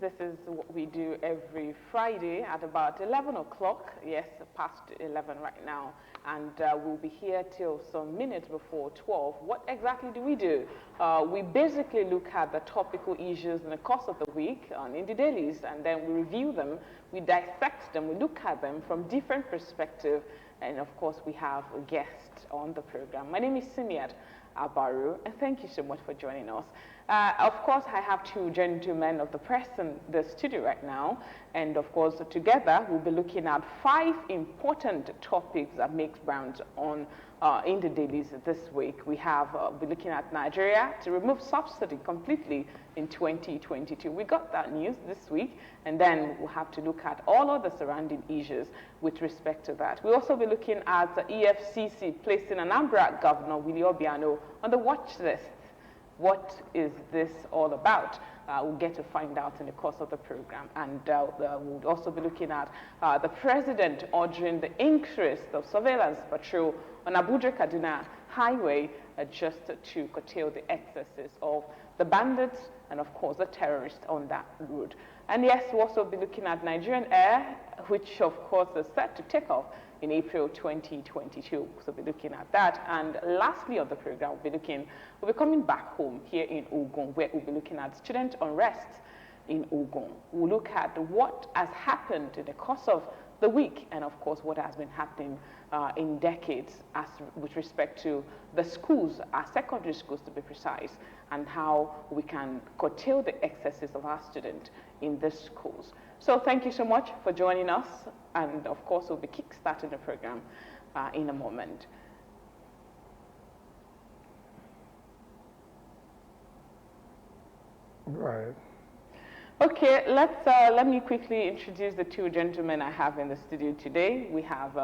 This is what we do every Friday at about 11 o'clock. Yes, past 11 right now. And we'll be here till some minutes before 12. What exactly do we do? We basically look at the topical issues in the course of the week in the dailies, and then we review them, we dissect them, we look at them from different perspectives, and of course we have a guest on the program. My name is Simiat Abaru, and thank you so much for joining us. Of course, I have two gentlemen of the press in the studio right now, and of course, together we'll be looking at 5 important topics that makes rounds on in the dailies this week. We have we're looking at Nigeria to remove subsidy completely in 2022. We got that news this week, and then we'll have to look at all of the surrounding issues with respect to that. We'll also be looking at the EFCC placing Anambra Governor Willie Obiano on the watch list. What is this all about? We'll get to find out in the course of the program. And we'll also be looking at the president ordering the increase of surveillance patrol on Abuja-Kaduna Highway just to curtail the excesses of the bandits and, of course, the terrorists on that road. And yes, we'll also be looking at Nigerian Air, which, of course, is set to take off in April 2022. So we'll be looking at that. And lastly on the program, we'll be coming back home here in Ogun, where we'll be looking at student unrest in Ogun. We'll look at what has happened in the course of the week, and of course what has been happening in decades as with respect to the schools, our secondary schools to be precise, and how we can curtail the excesses of our students in the schools. So thank you so much for joining us, and of course we'll be kick-starting the program in a moment. Right. Okay, let me quickly introduce the two gentlemen I have in the studio today. We have,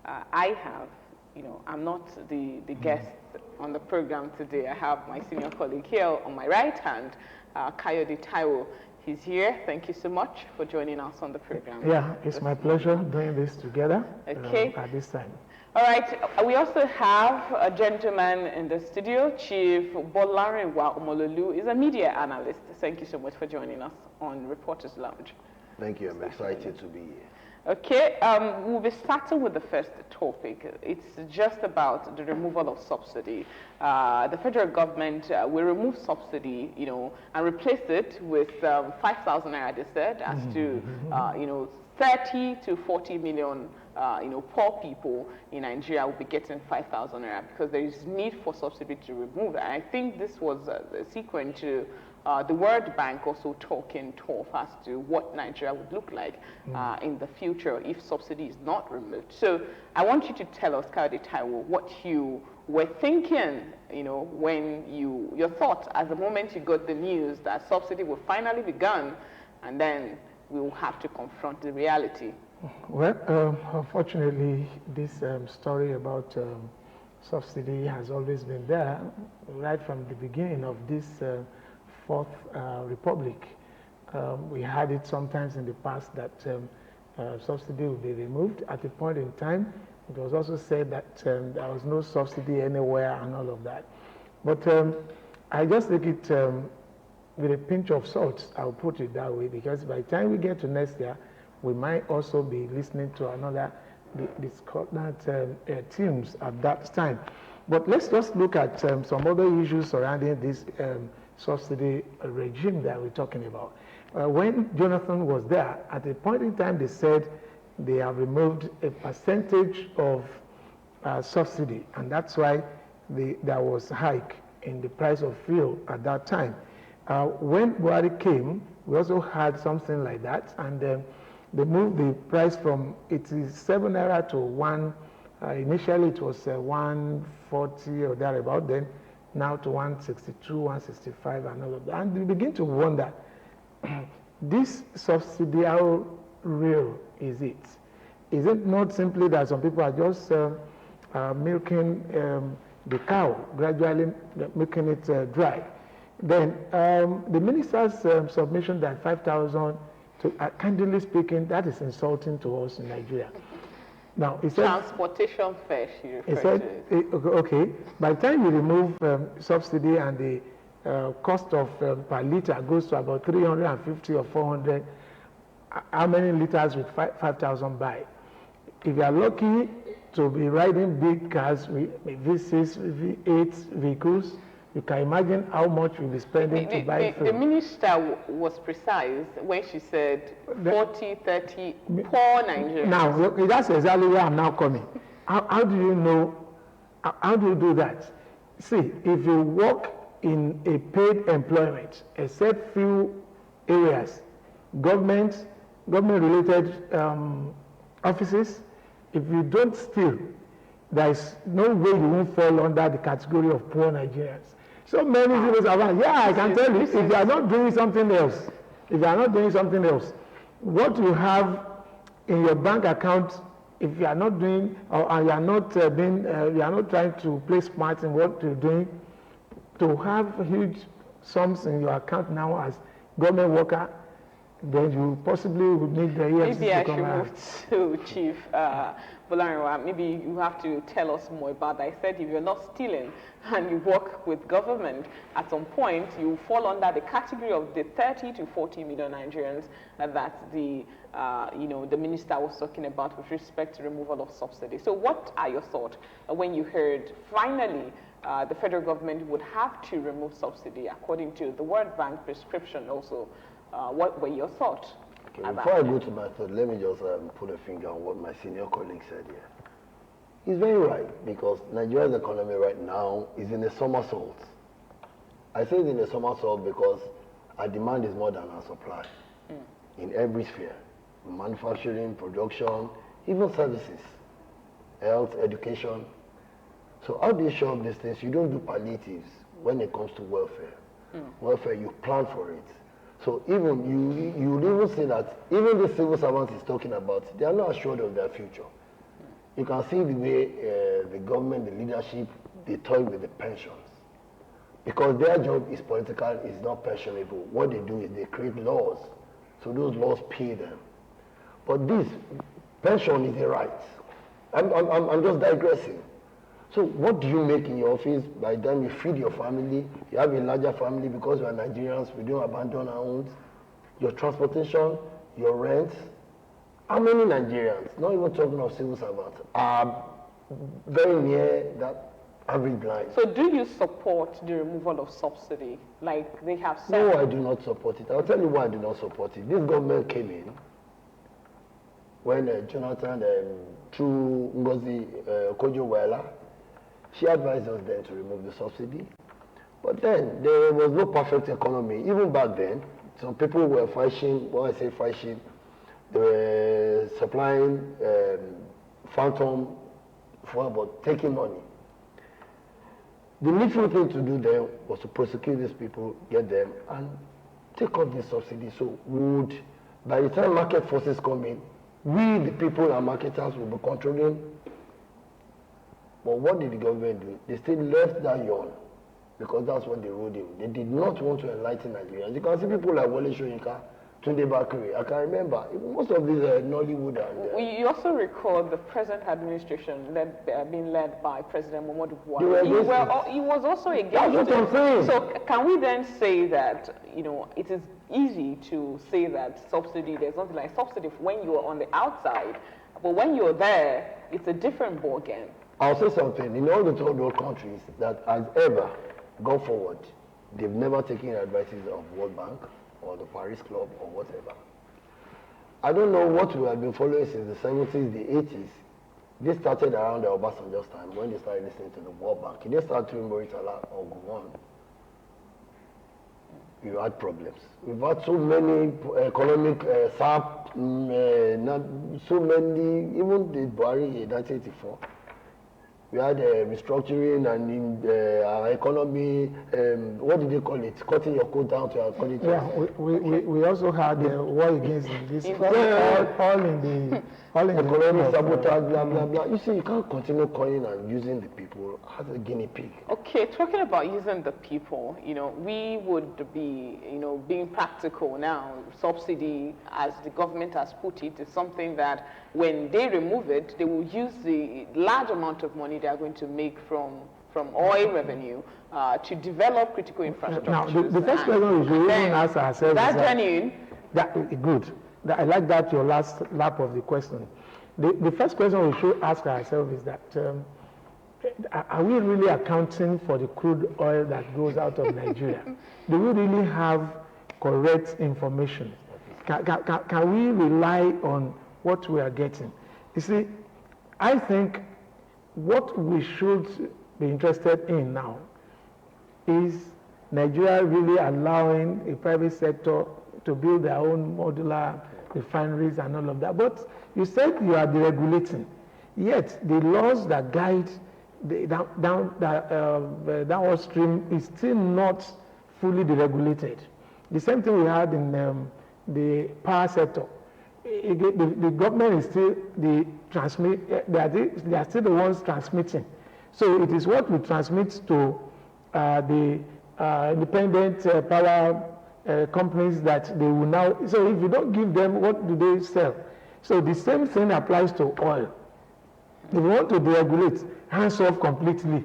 I'm not the guest on the program today. I have my senior colleague here on my right hand, Kayode Taiwo. He's here. Thank you so much for joining us on the program. Yeah, it's my pleasure doing this together at this time. All right, we also have a gentleman in the studio, Chief Bolarinwa Omololu, is a media analyst. Thank you so much for joining us on Reporters Lounge. Thank you, I'm excited to be here. Okay, we'll be starting with the first topic. It's just about the removal of subsidy. The federal government will remove subsidy, and replace it with 5,000 naira, they said, as to, 30 to 40 million poor people in Nigeria will be getting 5,000 naira because there is need for subsidy to remove that. And I think this was sequent to the World Bank also talking tough as to what Nigeria would look like in the future if subsidy is not removed. So I want you to tell us, Kayode Taiwo, what you were thinking, when your thoughts at the moment you got the news that subsidy will finally be gone, and then we will have to confront the reality. Well, unfortunately, this story about subsidy has always been there right from the beginning of this Fourth Republic. We had it sometimes in the past that subsidy would be removed. At a point in time, it was also said that there was no subsidy anywhere and all of that. But I just take it with a pinch of salt, I'll put it that way, because by the time we get to next year, we might also be listening to another discordant tunes at that time. But let's just look at some other issues surrounding this subsidy regime that we're talking about. When Jonathan was there, at a point in time, they said they have removed a percentage of subsidy, and that's why there was a hike in the price of fuel at that time. When Buhari came, we also had something like that, and they moved the price from 87 naira to 1. Initially, it was 140 or thereabout. Then, now to 162, 165, and all of that. And we begin to wonder: this subsidy, how real is it? Is it not simply that some people are just milking the cow, gradually making it dry? Then the minister's submission that 5,000. Candidly speaking, that is insulting to us in Nigeria. Now, it said, transportation fare, she referred to it. Okay, by the time you remove subsidy and the cost of per liter goes to about 350 or 400, how many liters with 5,000 buy? If you are lucky to be riding big cars with V6, V8 vehicles, you can imagine how much you'll be spending to buy fuel. The minister was precise when she said 40, 30 poor Nigerians. Now, that's exactly where I'm now coming. How do you know, how do you do that? See, if you work in a paid employment, except few areas, government-related offices, if you don't steal, there is no way you won't fall under the category of poor Nigerians. So many civil servants, yeah, I can tell you, if you are not doing something else, what you have in your bank account, if you are not doing, or you are not you are not trying to play smart in what you're doing, to have huge sums in your account now as government worker, then you possibly would need the EFCC maybe I to come should out. move to Chief Bolarinwa. Maybe you have to tell us more about that. I said if you're not stealing and you work with government, at some point you fall under the category of the 30 to 40 million Nigerians that the the minister was talking about with respect to removal of subsidy. So what are your thoughts when you heard finally the federal government would have to remove subsidy according to the World Bank prescription also? What were your thoughts? Okay, before I go to my thought, let me just put a finger on what my senior colleague said here. He's very right, because Nigeria's economy right now is in a somersault. I say it's in a somersault because our demand is more than our supply in every sphere. Manufacturing, production, even services, health, education. So how do you show up these things? You don't do palliatives when it comes to welfare. Welfare, you plan for it. So even you would even say that even the civil servants he's talking about, they are not assured of their future. You can see the way the government, the leadership, they toy with the pensions. Because their job is political, is not pensionable. What they do is they create laws. So those laws pay them. But this pension is a right. I'm just digressing. So what do you make in your office? By the time you feed your family, you have a larger family because we are Nigerians, we don't abandon our homes. Your transportation, your rent. How many Nigerians, not even talking of civil servants, are very near that average line? So do you support the removal of subsidy like they have said? No, I do not support it. I'll tell you why I do not support it. This government came in when Jonathan, through Ngozi Okonjo-Iweala, she advised us then to remove the subsidy. But then, there was no perfect economy. Even back then, some people were fighting, when I say fighting, they were supplying phantom for about taking money. The needful thing to do then was to prosecute these people, get them, and take off the subsidy. So would, by the time market forces come in, we, the people and marketers, will be controlling. But what did the government do? They still left that yawn, because that's what they wrote in. They did not want to enlighten Nigerians. You can see people like Wole Soyinka, Tunde Bakare. I can remember most of these Nollywood and. You also recall the present administration being led by President Muhammadu Buhari. He was also against That's what I'm saying. So can we then say that it is easy to say that subsidy? There's nothing like subsidy when you are on the outside, but when you're there, it's a different ballgame. I'll say something. In all the third world countries that has ever gone forward, they've never taken advices of World Bank or the Paris Club or whatever. I don't know what we have been following since the 70s, the 80s. This started around the Obasanjo's time when they started listening to the World Bank. They started to Moritala or Gowon. We had problems. We've had so many economic SAP, so many, even the Buhari in 1984. We had restructuring and in our economy, what did they call it? Cutting your coat down to our quality. Yeah, we also had war against this, all in the economic sabotage, blah, blah, blah. You see, you can't continue calling and using the people as a guinea pig. Okay, talking about using the people, we would be, being practical now. Subsidy, as the government has put it, is something that when they remove it, they will use the large amount of money they are going to make from from oil revenue to develop critical infrastructure. Now, the first question we should even ask ourselves is that genuine? Good. I like that, your last lap of the question. The first question we should ask ourselves is that, are we really accounting for the crude oil that goes out of Nigeria? Do we really have correct information? Can we rely on what we are getting? You see, I think what we should be interested in now is Nigeria really allowing a private sector to build their own modular refineries and all of that. But you said you are deregulating, yet the laws that guide the downward stream is still not fully deregulated. The same thing we had in the power sector. The government is still they are still the ones transmitting. So it is what we transmit to the independent power companies that they will now. So if you don't give them, what do they sell? So the same thing applies to oil. If you want to deregulate, hands off completely.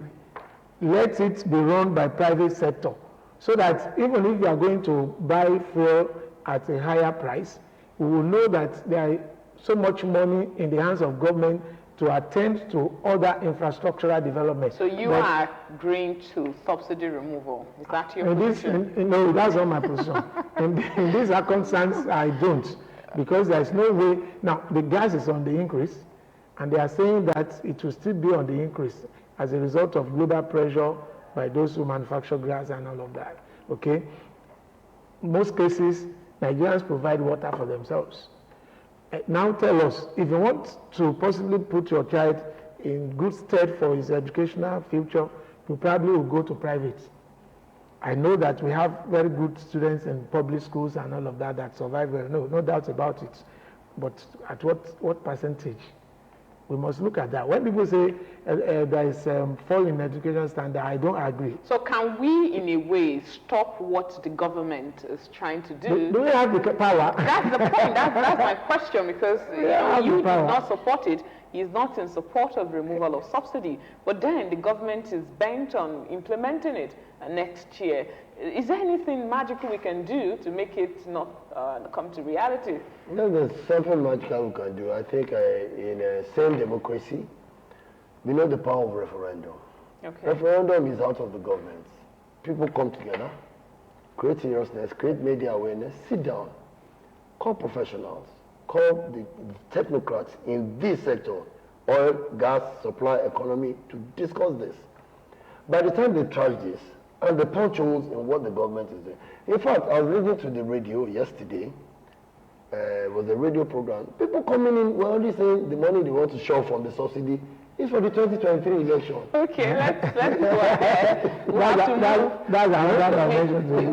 Let it be run by private sector, so that even if you are going to buy fuel at a higher price, we will know that there is so much money in the hands of government to attend to other infrastructural development. So you are agreeing to subsidy removal? Is that your position? No, that's not my position. in these circumstances, I don't, because there is no way. Now, the gas is on the increase, and they are saying that it will still be on the increase as a result of global pressure by those who manufacture gas and all of that. Okay? Most cases, Nigerians provide water for themselves. Now tell us, if you want to possibly put your child in good stead for his educational future, you probably will go to private. I know that we have very good students in public schools and all of that that survive well. No doubt about it. But at what percentage? We must look at that. When people say there is fall in education standard, I don't agree. So can we, in a way, stop what the government is trying to do? Do we have the power? That's the point. That's my question, because you did not support it. He's not in support of removal of subsidy. But then the government is bent on implementing it next year. Is there anything magical we can do to make it not come to reality? No, there's something magical we can do. I think in a sane democracy, we know the power of referendum. Okay. Referendum is out of the government. People come together, create seriousness, create media awareness, sit down, call professionals, call the technocrats in this sector, oil, gas, supply, economy, to discuss this. By the time they trash this, and the punch holes in what the government is doing. In fact, I was listening to the radio yesterday. It was a radio program. People coming in were only saying the money they want to shove from the subsidy is for the 2023 election. Okay, let's go ahead.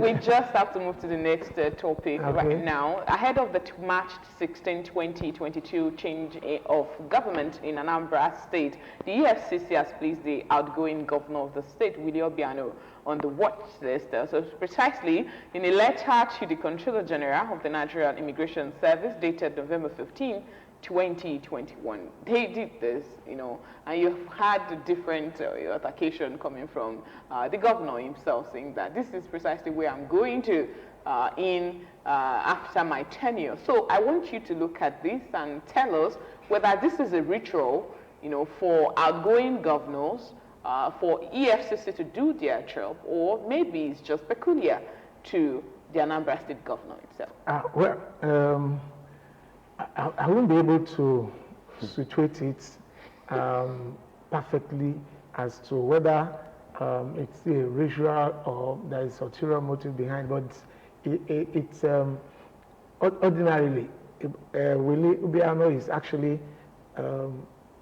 We just have to move to the next topic right now. Ahead of the March 16, 2022 change of government in Anambra State, the EFCC has placed the outgoing governor of the state, Willie Obiano, on the watch list. So precisely in a letter to the Controller General of the Nigerian Immigration Service dated November 15, 2021. They did this, and you've had a different altercation coming from the governor himself, saying that this is precisely where I'm going to after my tenure. So I want you to look at this and tell us whether this is a ritual, for outgoing governors, for EFCC to do their job, or maybe it's just peculiar to the Anambra State governor itself. I won't be able to situate it perfectly as to whether it's a ritual or there is ulterior motive behind, but it's ordinarily, Willie Obiano is actually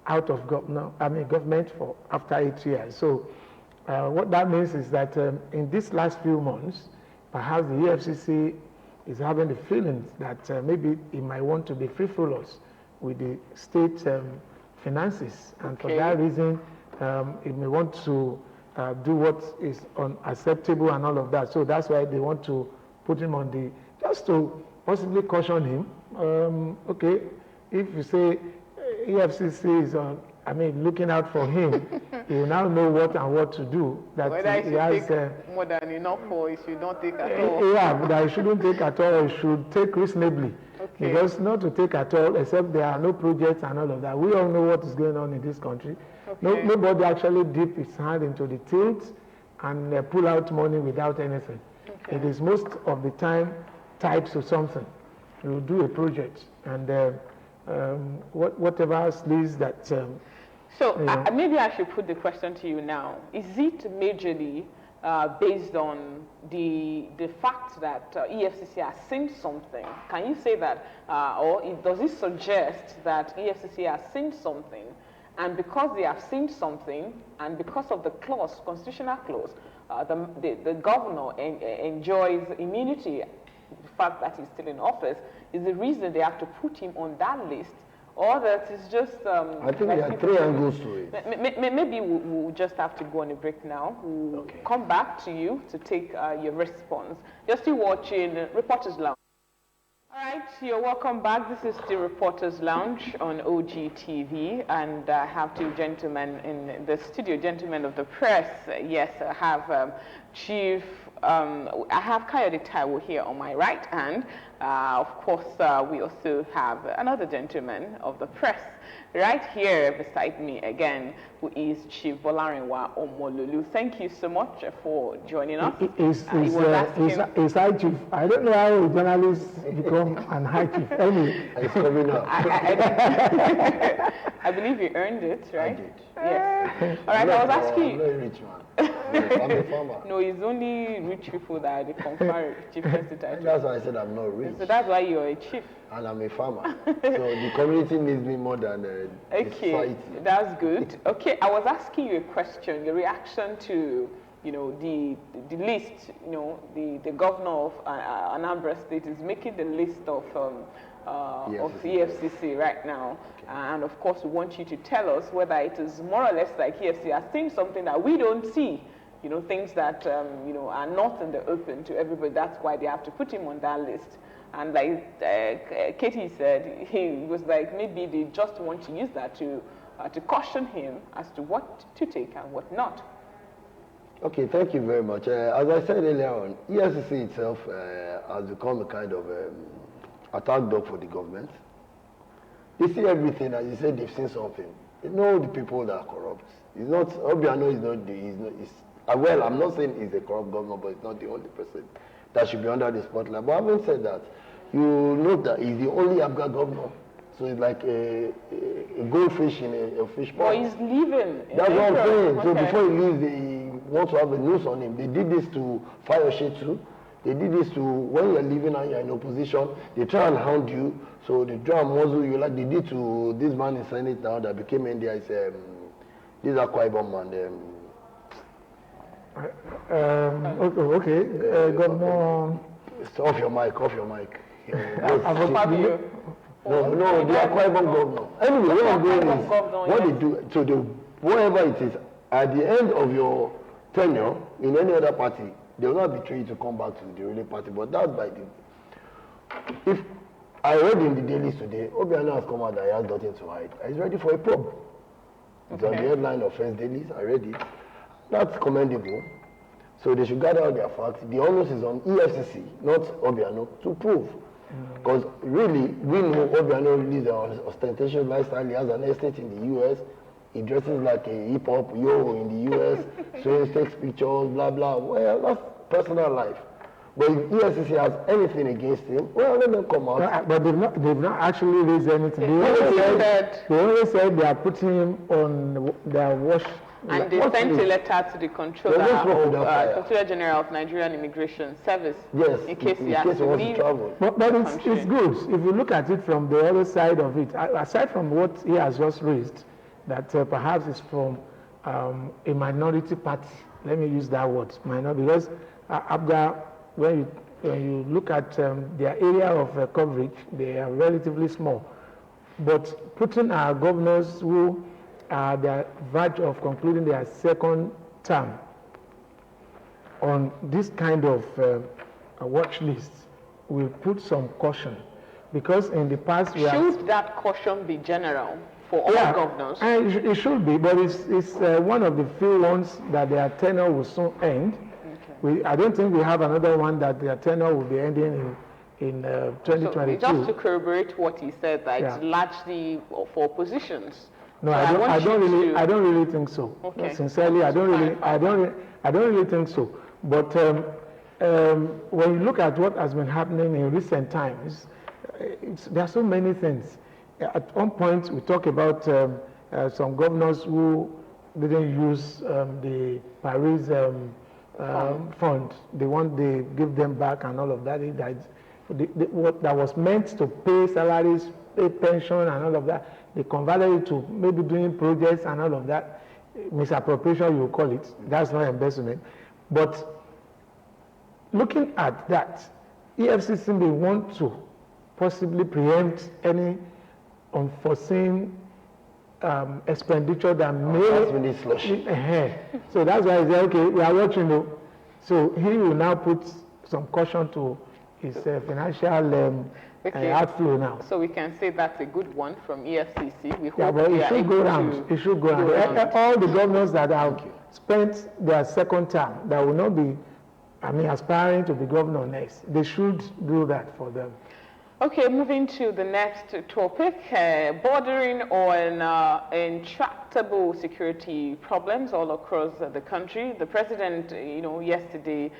out of government for after 8 years. So what that means is that in these last few months, perhaps the EFCC is having the feeling that maybe it might want to be frivolous with the state finances, and for that reason, it may want to do what is unacceptable and all of that. So that's why they want to put him on just to possibly caution him. Okay, if you say EFCC is I mean, looking out for him, he will now know what and what to do. That Whether he he should has, take more than enough or he should not take at all. yeah, that he shouldn't take at all, he should take reasonably. Okay. Because not to take at all, except there are no projects and all of that. We all know what is going on in this country. Okay. Nobody actually dip his hand into the tills and pull out money without anything. Okay. It is most of the time tied to something. You do a project and whatever leads that. So maybe I should put the question to you now. Is it majorly based on the fact that EFCC has seen something? Can you say that, or does it suggest that EFCC has seen something, and because they have seen something, and because of the clause, constitutional clause, the governor enjoys immunity, the fact that he's still in office, is the reason they have to put him on that list? Or that is just... I think there are three angles to it. Maybe we'll just have to go on a break now. We'll come back to you to take your response. You're still watching Reporters Lounge. All right, you're welcome back. This is the Reporters Lounge on Ogtv, and I have two gentlemen in the studio, gentlemen of the press. Yes, I have Chief... I have Kayode Taiwo here on my right hand. Of course, we also have another gentleman of the press right here beside me again, who is Chief Bolarinwa Omololu. Thank you so much for joining us. Is high chief. I don't know how journalists become an high chief. Anyway, it's coming up. I believe you earned it, right? I did. Yes. All right, I was asking you. I'm not a rich man. I'm a farmer. No, it's only rich people that they confer chieftaincy title. That's why I said I'm not rich. So that's why you're a chief. And I'm a farmer. So the community needs me more than the society. That's good. Okay, I was asking you a question, your reaction to, you know, the list, you know, the governor of Anambra State is making the list of EFCC right now. Okay. And of course, we want you to tell us whether it is more or less like EFCC has seen something that we don't see, you know, things that, you know, are not in the open to everybody. That's why they have to put him on that list. And like Katie said, he was like, maybe they just want to use that to caution him as to what to take and what not. Okay, thank you very much. As I said earlier on, EFCC itself has become a kind of attack dog for the government. They see everything, as you said, they've seen something. They know the people that are corrupt. It's not, Obiano is not, well, I'm not saying he's a corrupt governor, but it's not the only person that should be under the spotlight. But having said that, you note that he's the only Abga governor. So it's like a goldfish in a fish pond. Well, he's leaving. That's what I'm saying. Okay. So before he leaves, they want to have a noose on him. They did this to Fayoshe too. They did this to, when you're leaving and you're in opposition, they try and hound you. So they try and muzzle you like they did to this man in Senate now that became India. It's this Akwa Ibom man. okay. Governor. Off your mic. No, the Akwa Ibom governor. Anyway, what I'm doing is, what they do, so whatever it is, at the end of your tenure in any other party, they will not betray you to come back to the ruling party, but that's by the... If I read in the dailies today, Obiano has come out that he has nothing to hide. He's ready for a probe. It's on the headline of First Dailies, I read it. That's commendable. So they should gather all their facts. The onus is on EFCC, not Obiano, to prove. Because really, we know Obiano lives an ostentatious lifestyle. He has an estate in the US. He dresses like a hip-hop yo in the US. So he takes pictures, blah, blah. Well, that's personal life. But if EFCC has anything against him, well, let them come out. But they've not actually raised anything. They only said they are putting him on their watch. And they sent a letter to the Controller General of Nigerian Immigration Service, yes, in case he has to leave. But it's good. If you look at it from the other side of it, aside from what he has just raised, that perhaps is from a minority party. Let me use that word, minority, because Abga, when you look at their area of coverage, they are relatively small. But putting our governors who are the verge of concluding their second term on this kind of watch list will put some caution, because in the past should that caution be general? for all governors. And it should be, but it's one of the few ones that their tenure will soon end. Okay. I don't think we have another one that their tenure will be ending in 2022. So just to corroborate what he said, that it's largely for positions. No, so I don't really think so. Okay. Sincerely, I don't really think so. But when you look at what has been happening in recent times, there are so many things. At one point, we talk about some governors who didn't use the Paris fund. They give them back and all of that. What that was meant to pay salaries, pay pension and all of that, they converted it to maybe doing projects and all of that. Misappropriation, you call it. That's not embezzlement. But looking at that, EFCC may want to possibly preempt any unforeseen expenditure that may... So that's why I say, okay, we are watching you. So he will now put some caution to his financial outflow now. So we can say that's a good one from EFCC. We hope but it should go round. It should go round. All the governors that have spent their second term, that will not be, aspiring to be governor next, they should do that for them. Okay, moving to the next topic, bordering on intractable security problems all across the country. The president, yesterday,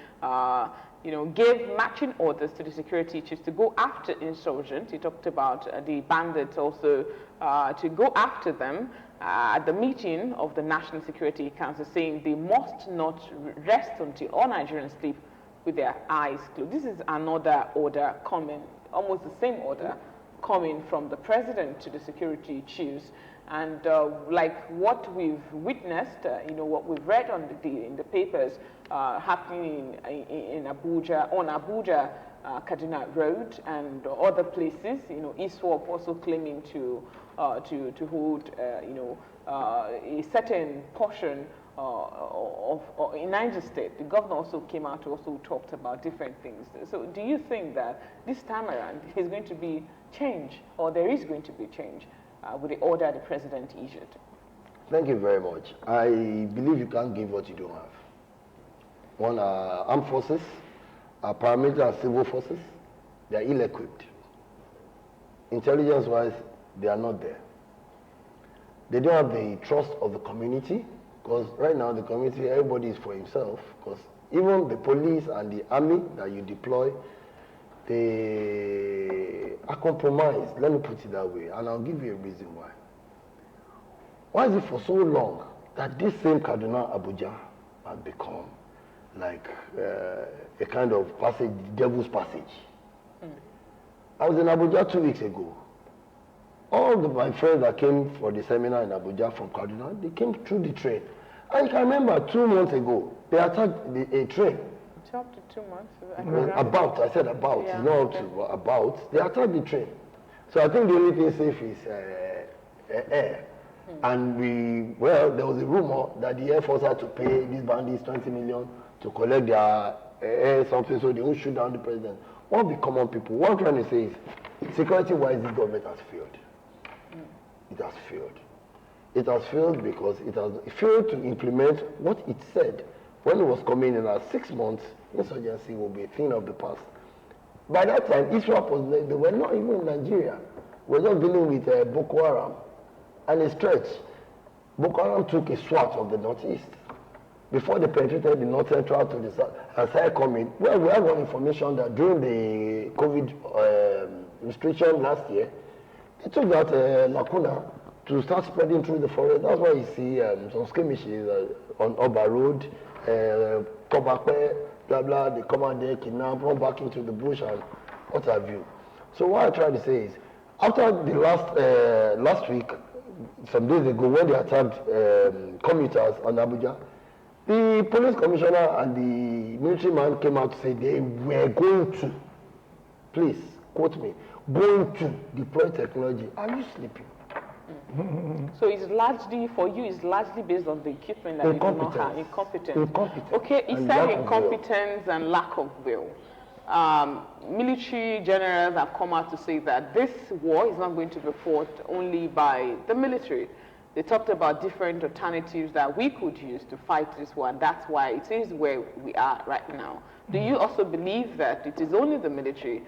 gave matching orders to the security chiefs to go after insurgents. He talked about the bandits also to go after them at the meeting of the National Security Council, saying they must not rest until all Nigerians sleep with their eyes closed. This is another order coming, almost the same order coming from the president to the security chiefs. And like what we've witnessed, what we've read in the papers happening in Abuja, on Abuja, Kaduna Road and other places, ISWAP also claiming to hold, a certain portion in Niger State. The governor also came out to also talked about different things. So do you think that this time around there's going to be change, or there is going to be change with the order the president issued? Thank you very much. I believe you can't give what you don't have. One, armed forces, paramilitary and civil forces, they are ill-equipped. Intelligence-wise, they are not there. They don't have the trust of the community, because right now the community, everybody is for himself, because even the police and the army that you deploy, they are compromised, let me put it that way, and I'll give you a reason why. Why is it for so long that this same Kaduna Abuja has become like a kind of passage, devil's passage? I was in Abuja 2 weeks ago. All my friends that came for the seminar in Abuja from Kaduna, they came through the train. And you can remember 2 months ago, they attacked a train. It's up to 2 months. I said about, yeah, not okay. About. They attacked the train. So I think the only thing safe is air. And there was a rumor that the Air Force had to pay these bandits 20 million to collect their air something so they won't shoot down the president. What the common people, what I'm trying to say is, security-wise, this government has failed. It has failed. It has failed because it has failed to implement what it said when it was coming in as 6 months. Insurgency will be a thing of the past. By that time, ISWAP they were not even in Nigeria. We were just dealing with Boko Haram. And a stretch, Boko Haram took a swat of the northeast before they penetrated the north central to the south and started coming. Well, we have information that during the COVID restriction last year, they took that lacuna to start spreading through the forest. That's why you see some skirmishes on Oba Road, Kobakwe, blah blah. They come out there, kidnap, run back into the bush, and what have you. So what I try to say is, after the last week, some days ago, when they attacked commuters on Abuja, the police commissioner and the military man came out to say they were going to, please quote me, going to deploy technology. Are you sleeping? So it's largely, for you, it's largely based on the equipment that you do not have. Incompetence. Incompetence. Okay, he said incompetence and lack of will. military generals have come out to say that this war is not going to be fought only by the military. They talked about different alternatives that we could use to fight this war, and that's why it is where we are right now. Do you also believe that it is only the military,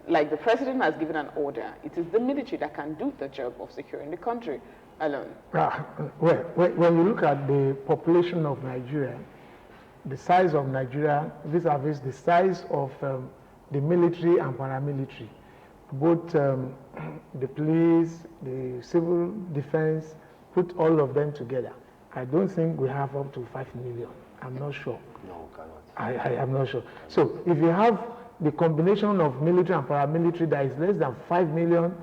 like the president has given an order, it is the military that can do the job of securing the country alone? Well, when you look at the population of Nigeria, the size of Nigeria vis-a-vis the size of the military and paramilitary, both the police, the civil defense, put all of them together, I don't think we have up to 5 million. I'm not sure. No, cannot. I am not sure. So if you have the combination of military and paramilitary that is less than 5 million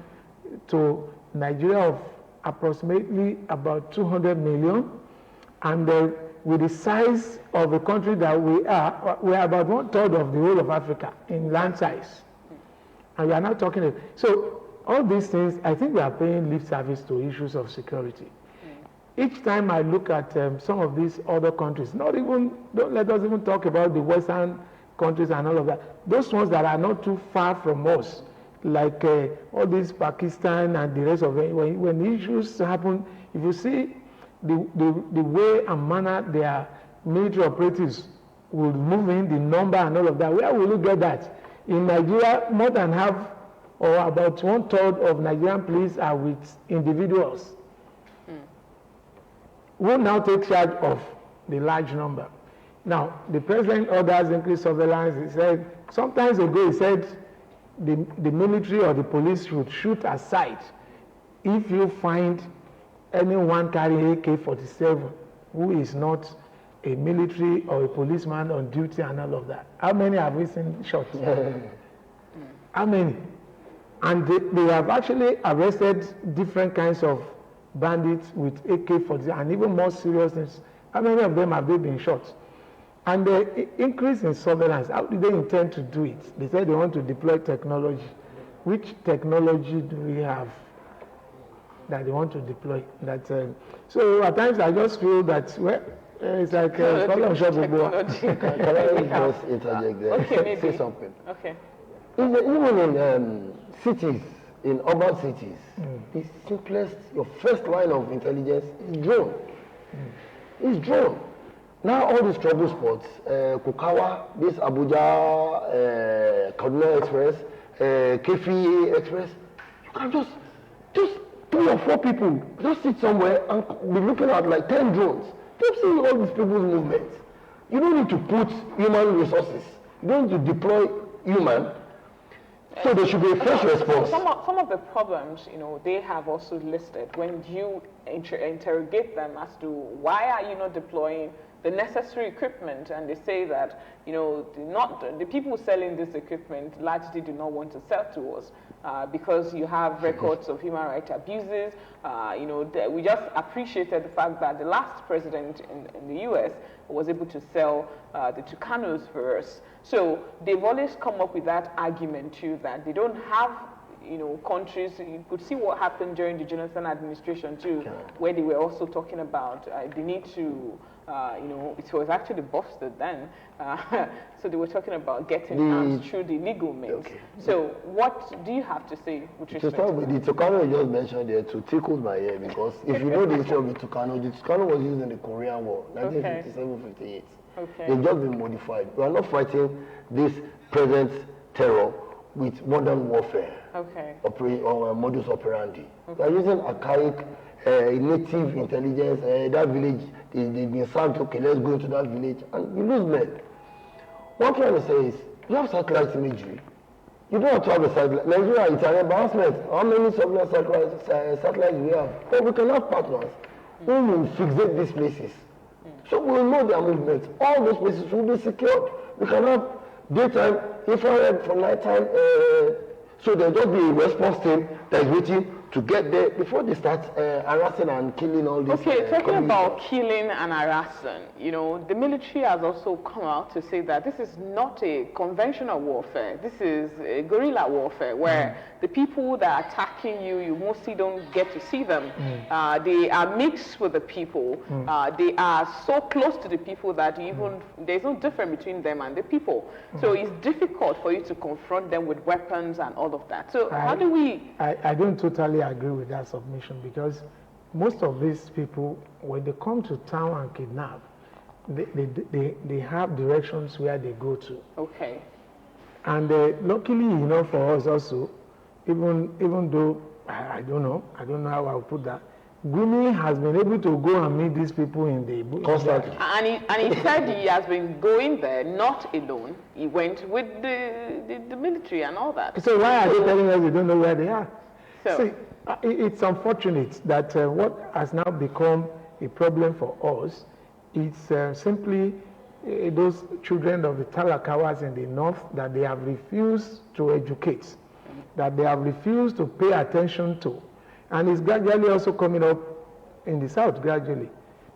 to Nigeria of approximately about 200 million, and with the size of the country that we are about 1/3 of the whole of Africa in land size. And we are not talking, so all these things, I think we are paying lip service to issues of security. Each time I look at some of these other countries, don't let us even talk about the Western countries and all of that. Those ones that are not too far from us, like all these Pakistan and the rest of it, when issues happen, if you see the way and manner their military operatives will move in, the number and all of that, where will you get that? In Nigeria, more than half or about 1/3 of Nigerian police are with individuals who now take charge of the large number. Now, the president orders increased surveillance. He said, sometimes ago he said the military or the police should shoot aside if you find anyone carrying AK-47 who is not a military or a policeman on duty and all of that. How many have we seen shots? How many? And they have actually arrested different kinds of bandits with AK-47 and even more serious things. How many of them have they been shot? And the increase in surveillance, how do they intend to do it? They said they want to deploy technology. Which technology do we have that they want to deploy? So at times I just feel that, well, it's like problem shop. Can I just interject there? Okay, maybe. Say something. Okay. Even in cities, in urban cities, the simplest, your first line of intelligence is drone. It's drone. Now all these trouble spots, Kukawa, this Abuja, Kaduna Express, Kefi Express, you can just 3 or 4 people just sit somewhere and be looking at like 10 drones. Keep seeing all these people's movements. You don't need to put human resources. You don't need to deploy human. So there should be a fresh response. Some of the problems, they have also listed when you interrogate them as to why are you not deploying the necessary equipment, and they say that the people selling this equipment largely do not want to sell to us because you have records of human rights abuses. We just appreciated the fact that the last president in the U.S. was able to sell the Tucanos for us. So they've always come up with that argument too, that they don't have countries. You could see what happened during the Jonathan administration too, where they were also talking about the need to, it was actually busted then. So they were talking about getting arms through the legal means. Okay. So what do you have to say with respect to start with the Tucano you just mentioned there, to tickle my ear, because if you know the history of the Tucano was used in the Korean War, 1957-58. Okay. They've just been modified. We are not fighting this present terror with modern warfare. Okay. Or modus operandi. Okay. We are using archaic, native intelligence. That village, they've been sacked. Okay, let's go into that village, and you lose men. What I'm trying to say is, you have satellite imagery. You don't have to have a satellite. Nigeria, it's an embarrassment. How many satellites do we have? But we can have partners who will fixate these places. So we will know their movements. All those places will be secured. We can have daytime, infrared for nighttime. So there'll just be a response team that is waiting to get there before they start harassing and killing all these. Okay, talking about killing and harassing, you know, the military has also come out to say that this is not a conventional warfare. This is a guerrilla warfare where the people that are attacking you, you mostly don't get to see them. They are mixed with the people. They are so close to the people that even there's no difference between them and the people. So it's difficult for you to confront them with weapons and all of that. So how do we... I don't totally agree with that submission, because most of these people, when they come to town and kidnap, they have directions where they go to. Okay. And luckily enough for us also, even though, I don't know how I'll put that, Gumi has been able to go and meet these people in the constantly. And he said he has been going there not alone. He went with the military and all that. So why are they telling us they don't know where they are? So, see, it's unfortunate that what has now become a problem for us is simply those children of the Talakawas in the north that they have refused to educate, that they have refused to pay attention to. And it's gradually also coming up in the south, gradually.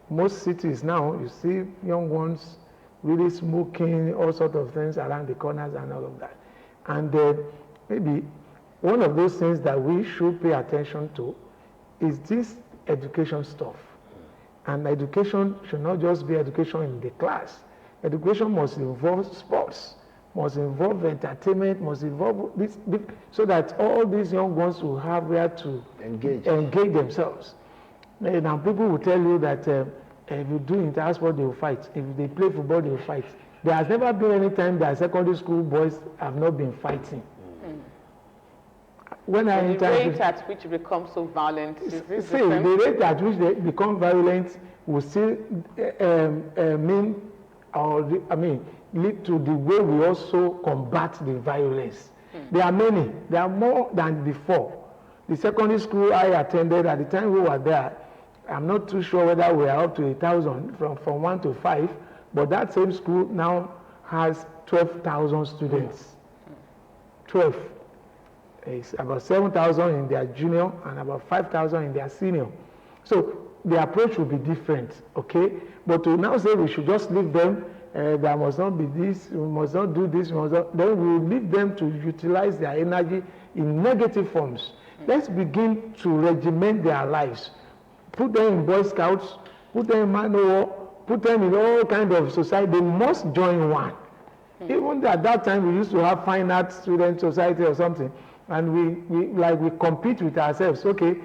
Most cities now, you see young ones really smoking, all sorts of things around the corners and all of that. And maybe one of those things that we should pay attention to is this education stuff. And education should not just be education in the class. Education must involve sports, must involve entertainment, must involve this, so that all these young ones will have where to engage themselves. Now people will tell you that if you do inter-sport, they will fight. If they play football, they will fight. There has never been any time that secondary school boys have not been fighting. When the rate at which it becomes so violent is this the rate at which they become violent will still lead to the way we also combat the violence. There are many. There are more than before. The secondary school I attended, at the time we were there, I'm not too sure whether we are up to 1,000 from 1 to 5, but that same school now has 12,000 students. 12. It's about 7,000 in their junior and about 5,000 in their senior. So the approach will be different, okay? But to now say we should just leave them, there must not be this, we must not do this, then we will leave them to utilize their energy in negative forms. Let's begin to regiment their lives. Put them in Boy Scouts, put them in Manowar, put them in all kinds of society. They must join one. Even at that time, we used to have fine arts student society or something, and we compete with ourselves. Okay,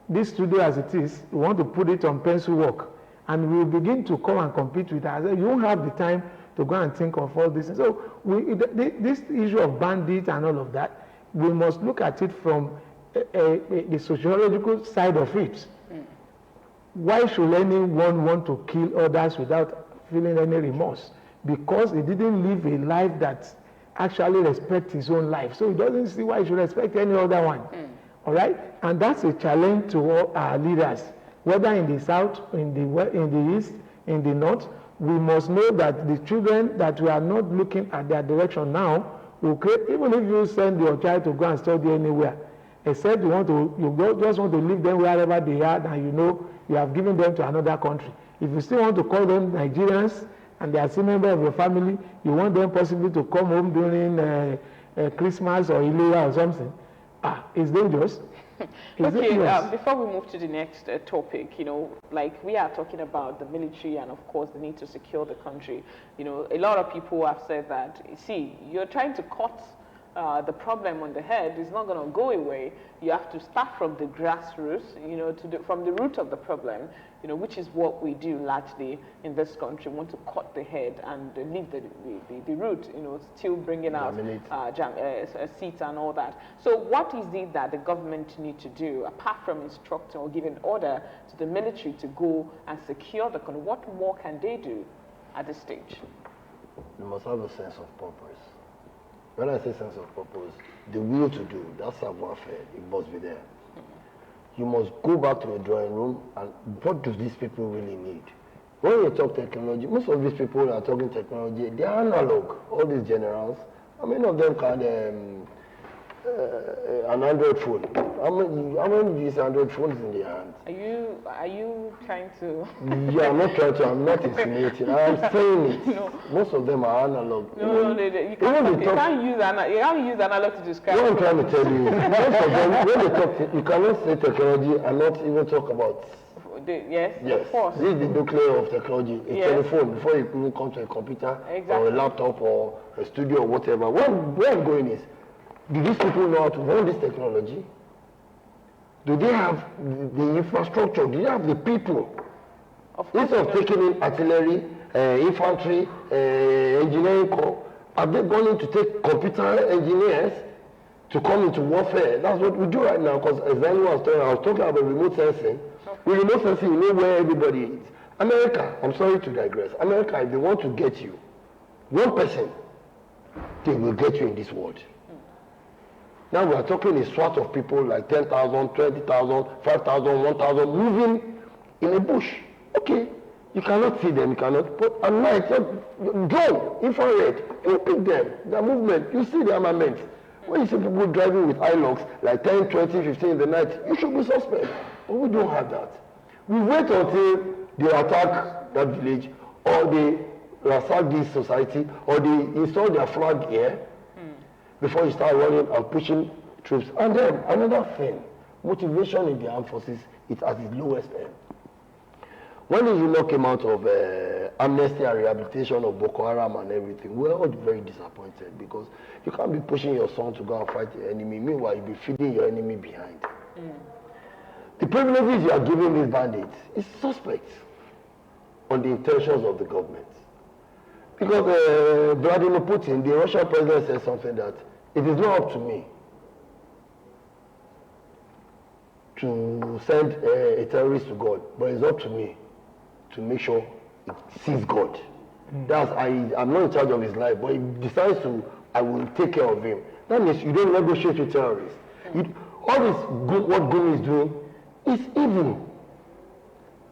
this studio as it is, we want to put it on pencil work. And we will begin to come and compete with ourselves. You won't have the time to go and think of all this. So this issue of bandits and all of that, we must look at it from the sociological side of it. Why should anyone want to kill others without feeling any remorse? Because he didn't live a life that actually respects his own life. So he doesn't see why he should respect any other one. All right? And that's a challenge to all our leaders. Whether in the south, in the east, in the north, we must know that the children that we are not looking at their direction now will create, even if you send your child to go and study anywhere, except you just want to leave them wherever they are, and you know you have given them to another country. If you still want to call them Nigerians and they are still members of your family, you want them possibly to come home during Christmas or Ileya or something, it's dangerous. Okay, before we move to the next topic, you know, like we are talking about the military and of course the need to secure the country. You know, a lot of people have said that, see, you're trying to cut the problem on the head. It's not going to go away. You have to start from the grassroots, you know, from the root of the problem, you know, which is what we do largely in this country. We want to cut the head and leave the root, you know, still bringing out seats and all that. So what is it that the government need to do, apart from instructing or giving order to the military to go and secure the country? What more can they do at this stage? You must have a sense of purpose. When I say sense of purpose, the will to do, that's savoir-faire, it must be there. You must go back to the drawing room and what do these people really need? When you talk technology, most of these people that are talking technology, they are analog, all these generals. How many of them can an Android phone. How many use Android phones in their hands? Are you trying to? Yeah, I'm not trying to. I'm not insinuating. I'm saying it. No. Most of them are analog. No, you can't use analog to describe. What I'm trying to tell you is, most of them, when they talk, you cannot say technology and not even talk about. Yes, of course. This is the nuclear of technology. A telephone before you even come to a computer or a laptop or a studio or whatever. Where I'm going is, do these people know how to run this technology? Do they have the infrastructure? Do they have the people? Instead of taking in artillery, infantry, engineering corps, have they gone in to take computer engineers to come into warfare? That's what we do right now, because as anyone was talking about remote sensing. With remote sensing, you know where everybody is. America, I'm sorry to digress. America, if they want to get you, one person, they will get you in this world. Now we are talking a swat of people like 10,000, 20,000, 5,000, 1,000 moving in a bush. Okay, you cannot see them, you cannot, but at night, drone, infrared, you pick them, their movement, you see the armament. When you see people driving with iLogs, like 10, 20, 15 in the night, you should be suspect. But we don't have that. We wait until they attack that village, or they ransack this society, or they install their flag here, before you start running and pushing troops. And then another thing, motivation in the armed forces is at its lowest end. When the UNO came out of amnesty and rehabilitation of Boko Haram and everything, we were all very disappointed, because you can't be pushing your son to go and fight the enemy, meanwhile you'll be feeding your enemy behind. The privileges you are giving these bandits is suspect on the intentions of the government. Because Vladimir Putin, the Russian president, said something that it is not up to me to send a terrorist to God, but it's up to me to make sure it sees God. I'm not in charge of his life, but he decides to, I will take care of him. That means you don't negotiate with terrorists. All this good, what Gumi is doing is evil.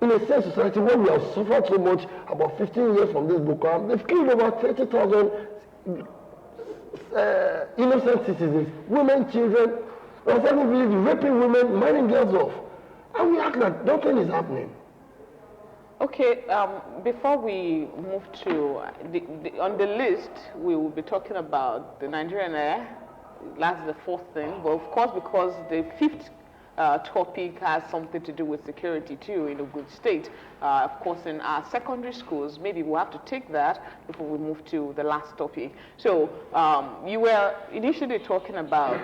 In a safe society where we have suffered so much, about 15 years from this Boko Haram, they've killed over 30,000 innocent citizens, women, children, raping women, mining girls off. And we act like nothing is happening. Okay, before we move to, on the list, we will be talking about the Nigerian Air. That's the fourth thing. But of course, because the fifth topic has something to do with security too in a good state. Of course, in our secondary schools, maybe we'll have to take that before we move to the last topic. So you were initially talking about,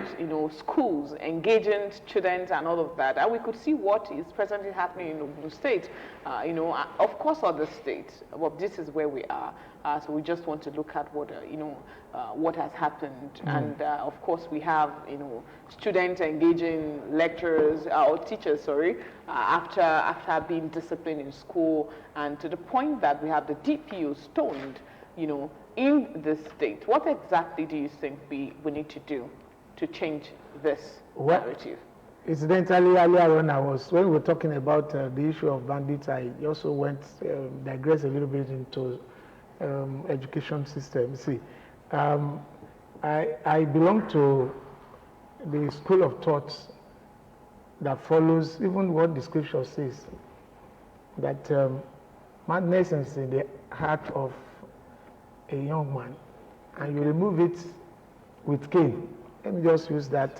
schools engaging students and all of that, and we could see what is presently happening in Ogun State. Of course, other states, but this is where we are. So we just want to look at what has happened, and of course we have students engaging lecturers or teachers, after being disciplined in school, and to the point that we have the DPO stoned, in this state. What exactly do you think we need to do to change this narrative? Incidentally, earlier on, when we were talking about the issue of bandits, I also digressed a little bit into education system. See, I belong to the school of thought that follows even what the scripture says, that madness is in the heart of a young man, and you remove it with cane. Let me just use that.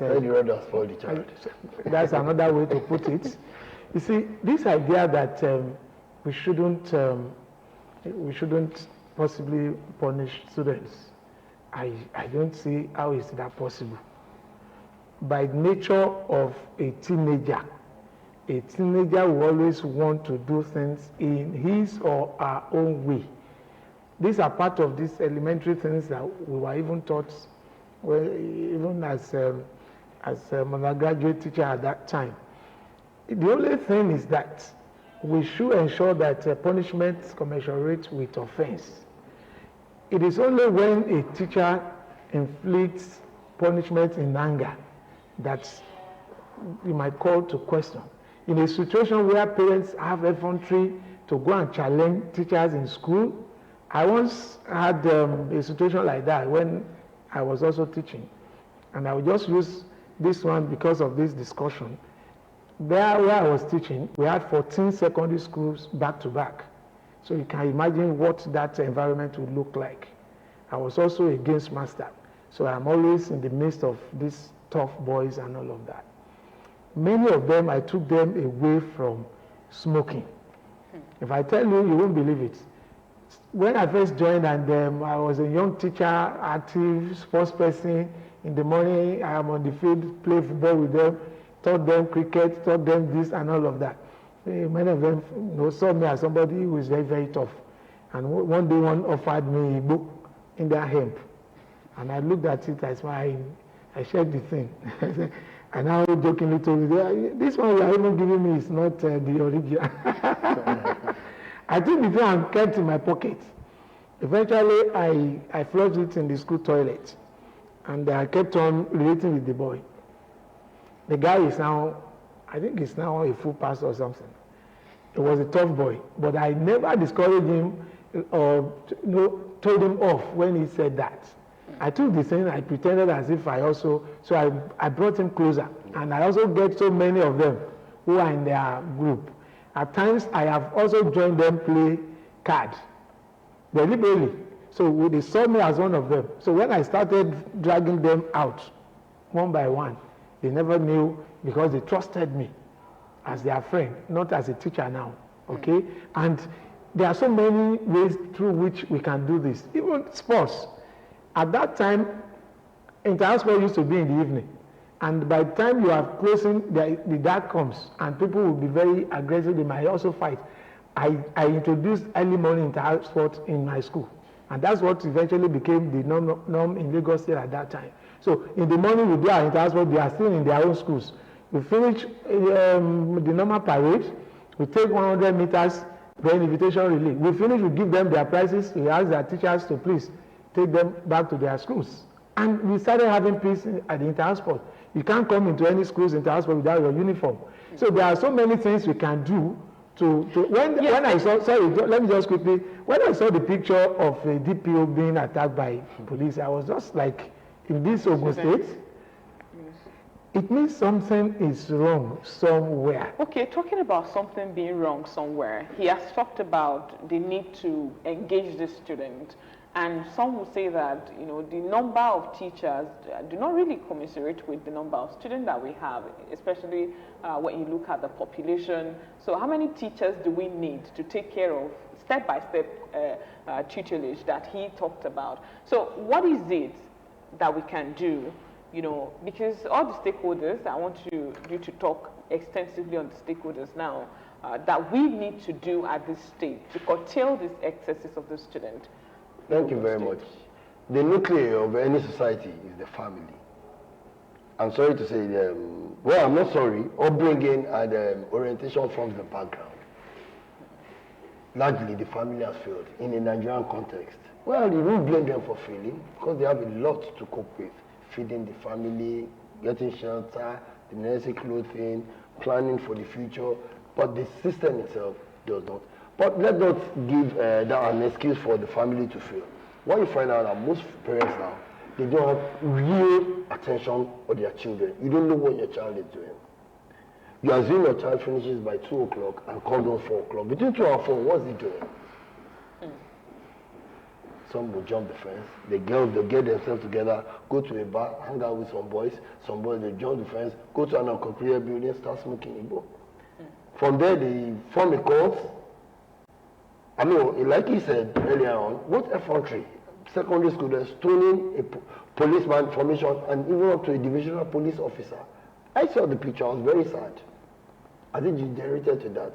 That's another way to put it. You see, this idea that we shouldn't possibly punish students, I don't see how is that possible. By nature of a teenager will always want to do things in his or her own way. These are part of these elementary things that we were even taught, even as a undergraduate teacher at that time. The only thing is that we should ensure that punishment commensurate with offense. It is only when a teacher inflicts punishment in anger that you might call to question. In a situation where parents have effrontery to go and challenge teachers in school, I once had a situation like that when I was also teaching. And I will just use this one because of this discussion. There where I was teaching, we had 14 secondary schools back to back. So you can imagine what that environment would look like. I was also a games master. So I'm always in the midst of these tough boys and all of that. Many of them, I took them away from smoking. If I tell you, you won't believe it. When I first joined and I was a young teacher, active, sports person. In the morning, I am on the field, play football with them, taught them cricket, taught them this and all of that. Many of them saw me as somebody who is very, very tough. And one day, one offered me a book in their hemp. And I looked at it, I smiled, I shared the thing. And I jokingly told me, this one you are even giving me is not the original. I took the thing and kept it in my pocket. Eventually, I flushed it in the school toilet. And I kept on relating with the boy. The guy is now, I think he's now a full pastor or something. He was a tough boy. But I never discouraged him or told him off when he said that. I took the thing, I pretended as if I also, so I brought him closer. And I also get so many of them who are in their group. At times, I have also joined them play cards, deliberately. So they saw me as one of them. So when I started dragging them out, one by one, they never knew because they trusted me as their friend, not as a teacher now, okay? And there are so many ways through which we can do this. Even sports. At that time, inter-house sport used to be in the evening. And by the time you are closing, the dark comes, and people will be very aggressive. They might also fight. I introduced early morning inter-house sport in my school. And that's what eventually became the norm in Lagos State at that time. So in the morning we do our inter-house sport, they are still in their own schools. We finish the normal parade, we take 100 meters, then invitation relay. We finish, we give them their prizes, we ask their teachers to please take them back to their schools. And we started having peace at the inter-house sport. You can't come into any schools inter-house sport without your uniform. So there are so many things we can do when I saw, sorry, let me just quickly, when I saw the picture of a DPO being attacked by police, I was just like, in this Ogun State, it means something is wrong somewhere. Okay, talking about something being wrong somewhere, he has talked about the need to engage the student. And some will say that, the number of teachers do not really commiserate with the number of students that we have, especially when you look at the population. So how many teachers do we need to take care of step-by-step tutelage that he talked about? So what is it that we can do, because all the stakeholders, I want you to talk extensively on the stakeholders now, that we need to do at this stage to curtail these excesses of the student. Thank you very much. The nucleus of any society is the family. I'm sorry to say, well, I'm not sorry, upbringing and orientation forms the background. Largely, the family has failed in a Nigerian context. Well, you won't blame them for failing because they have a lot to cope with. Feeding the family, getting shelter, the necessary clothing, planning for the future, but the system itself does not. But let's not give that an excuse for the family to fail. What you find out that most parents now, they don't have real attention for their children. You don't know what your child is doing. You assume your child finishes by 2 o'clock and comes on 4 o'clock. Between 2 and 4, what's he doing? Some will jump the fence. They'll get themselves together, go to a bar, hang out with some boys. Some boys, they jump the fence, go to an uncompleted building, start smoking Igbo. From there, they form a cult. I mean, like he said earlier on, what effrontery? Secondary school, they're stoning a policeman formation and even up to a divisional police officer. I saw the picture, I was very sad. I think you generated to that.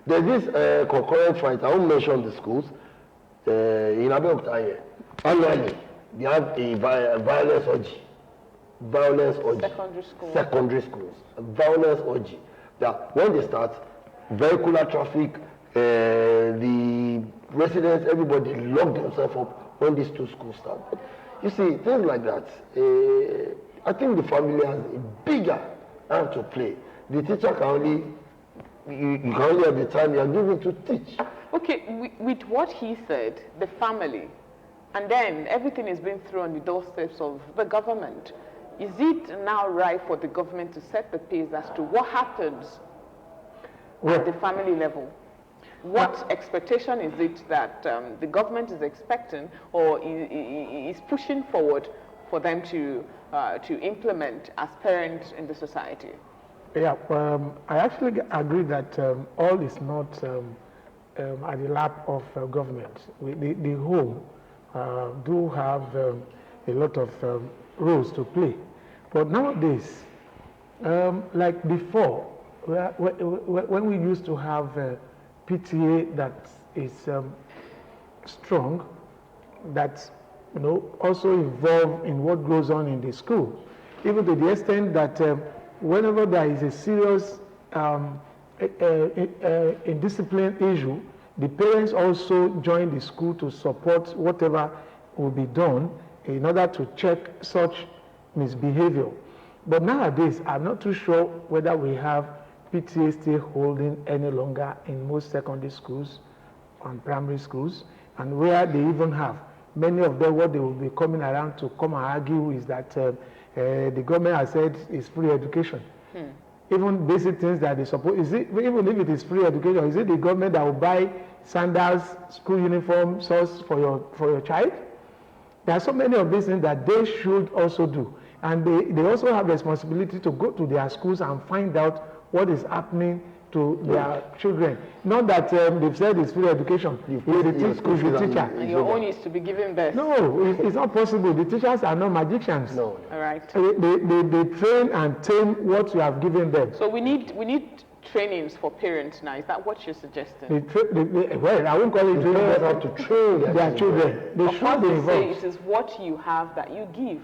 There's this concurrent fight, I won't mention the schools, in Abeokuta here. Annually, they have a violence orgy. Secondary schools. Violence orgy. That when they start, vehicular traffic, the residents, everybody lock themselves up when these 2 schools start. But you see, things like that, I think the family has a bigger hand to play. The teacher can only, you can only have the time you are given to teach. Okay, with what he said, the family, and then everything is being thrown on the doorsteps of the government. Is it now right for the government to set the pace as to what happens at the family level? What expectation is it that the government is expecting or is pushing forward for them to implement as parents in the society? Yeah, I actually agree that all is not at the lap of government. The home do have a lot of roles to play. But nowadays, like before, when we used to have PTA that is strong, that's also involved in what goes on in the school, even to the extent that whenever there is a serious indiscipline issue, the parents also join the school to support whatever will be done in order to check such misbehavior. But nowadays, I'm not too sure whether we have PTA still holding any longer in most secondary schools and primary schools, and where they even have. Many of them, what they will be coming around to come and argue is that the government has said is free education. Even basic things that they suppose, even if it is free education, is it the government that will buy sandals, school uniform, socks for your child? There are so many of these things that they should also do. And they also have responsibility to go to their schools and find out what is happening to their children. Not that they've said it's free education. It's the teacher. And your own is to be given best. No, it's not possible. The teachers are not magicians. No. All right. They train and tame what you have given them. So we need trainings for parents now. Is that what you're suggesting? Well, I won't call it training. They have to train their children. They should be involved. Say it is what you have that you give.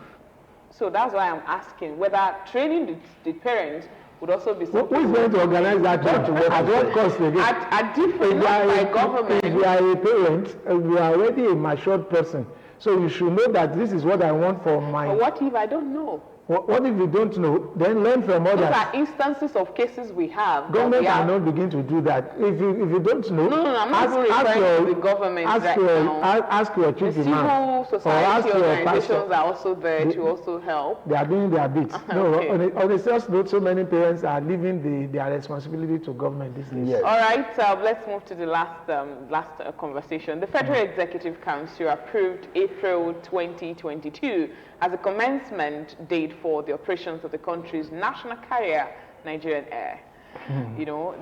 So that's why I'm asking whether training the parents would also be something. Who is going to organize that? At what cost again? At different by government. If you are a parent, you are already a matured person. So you should know that this is what I want for my... But what if I don't know? What if you don't know? Then learn from others. These are instances of cases we have. Government cannot begin to do that. If you don't know, no, I'm not referring to the government ask your chief imam. Civil society organizations are also there to also help. They are doing their bit. No, on the serious note, so many parents are leaving their responsibility to government these days. Yes. All right, let's move to the last conversation. The Federal Executive Council approved April 2022 as a commencement date for the operations of the country's national carrier, Nigerian Air.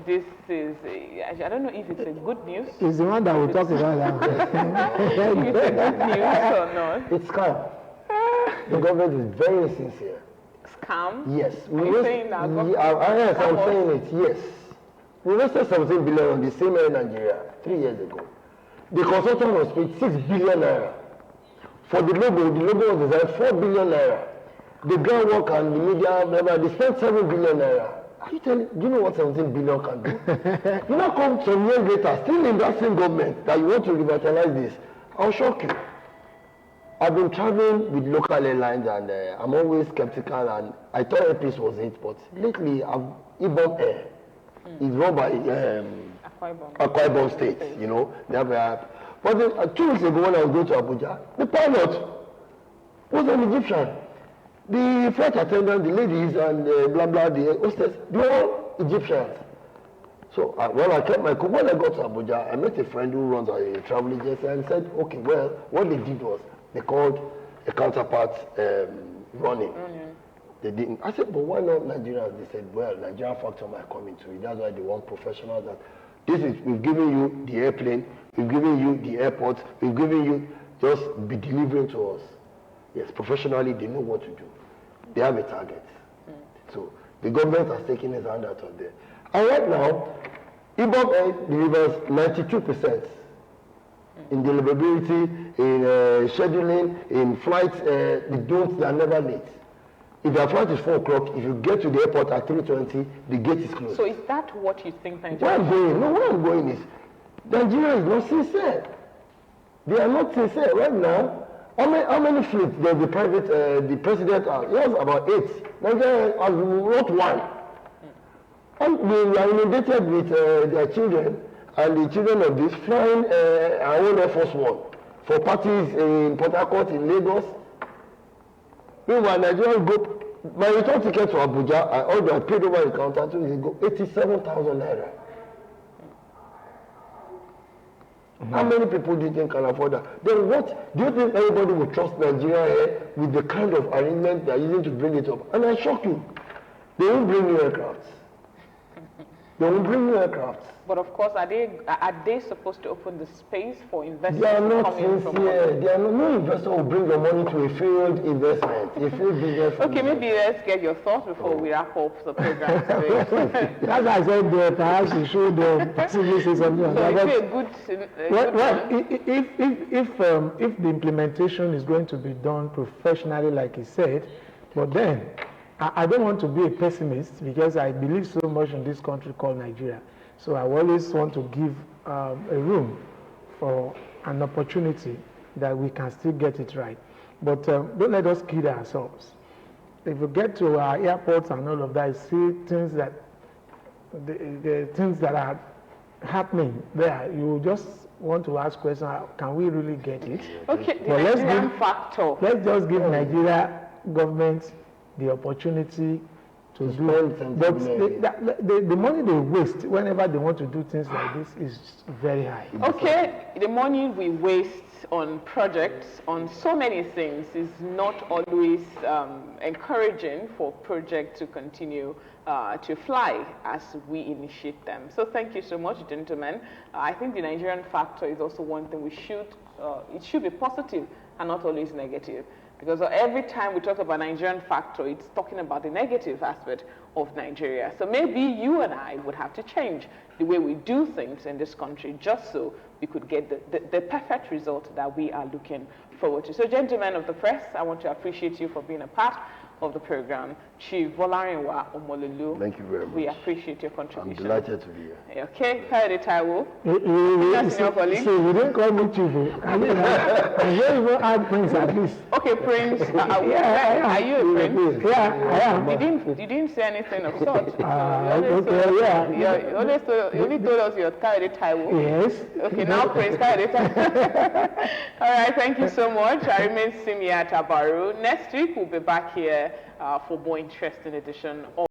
This is, I don't know if it's a good news. It's the one that we talk about. If it's a good news or not. It's scam. The government is very sincere. Scam? Yes. Are you saying that? Yes, I'm saying it, yes. We invested 17 billion on the same air in Nigeria 3 years ago. The consultant was paid 6 billion naira. For the logo was designed 4 billion naira. The groundwork and the media, they spent 7 billion naira. Are you telling? Do you know what 17 billion can do? You now come some years later, still in that same government, that you want to revitalize this. I'll shock you. I've been traveling with local airlines and I'm always skeptical, and I thought Airpeace was it, but lately Ibom Air is run by Akwa Ibom State, They have a... But 2 weeks ago when I was going to Abuja, the pilot was an Egyptian. The flight attendant, the ladies, and the hostess, they were all Egyptians. So I kept my cool. When I got to Abuja, I met a friend who runs a travel agency and said, okay, well, what they did was they called a counterpart running. They didn't. I said, but why not Nigerians? They said, well, Nigerian factor might come into it. That's why they want professionals. We've given you the airplane, we've given you the airport, we've given you, just be delivering to us. Yes, professionally, they know what to do. They have a target. So the government has taken his hand out of there. And right now, Ibom Air delivers 92% in deliverability, in scheduling, in flights. They are never late. If your flight is 4 o'clock, if you get to the airport at 3:20, the gate is closed. So is that what you think Nigeria? Where I'm going is, Nigeria is not sincere. They are not sincere right now. How many fleets does the president has? He has about 8. Nigeria has not 1. And we are inundated with their children, and the children of this flying our own Air Force One for parties in Port Harcourt, in Lagos. Meanwhile, Nigerians go, my return ticket to Abuja, I paid over the counter 2 years ago, 87,000 naira. How many people do you think can afford that? Then what, do you think anybody will trust Nigeria with the kind of arrangement they are using to bring it up? And I shock you, they won't bring new aircrafts. They won't bring new aircrafts. But of course, are they supposed to open the space for investors? They are not sincere. They are not, no investor will bring your money to a failed investment, a failed business. Okay, maybe let's get your thoughts before we wrap up the program today. As I said, perhaps you should possibly say something on that. If the implementation is going to be done professionally, like he said, but then I don't want to be a pessimist because I believe so much in this country called Nigeria. So I always want to give a room for an opportunity that we can still get it right. But don't let us kid ourselves. If we get to our airports and all of that, see things that the things that are happening there, you just want to ask questions, can we really get it? Okay, the Nigerian factor. Let's just give Nigeria government the opportunity to do it. But the money they waste whenever they want to do things like this is very high. Okay, the money we waste on projects, on so many things, is not always encouraging for projects to continue to fly as we initiate them. So thank you so much, gentlemen. I think the Nigerian factor is also one thing it should be positive and not always negative. Because every time we talk about Nigerian factor, it's talking about the negative aspect of Nigeria. So maybe you and I would have to change the way we do things in this country just so we could get the perfect result that we are looking forward to. So gentlemen of the press, I want to appreciate you for being a part of the program. Chief Volarinwa Omololu. Thank you very much. We appreciate your contribution. I'm delighted to be here. Okay, Kayode Taiwo. So you didn't call me Chief. I mean, I don't even add Prince at least. Okay, Prince. Are you a Prince? Yeah, I am. You didn't say anything of sort. You only told us you're Kayode Taiwo. Yes. Okay, now Prince Kayode Taiwo. All right, thank you so much. I remain Simia Tabaru. Next week we'll be back here for more interesting edition of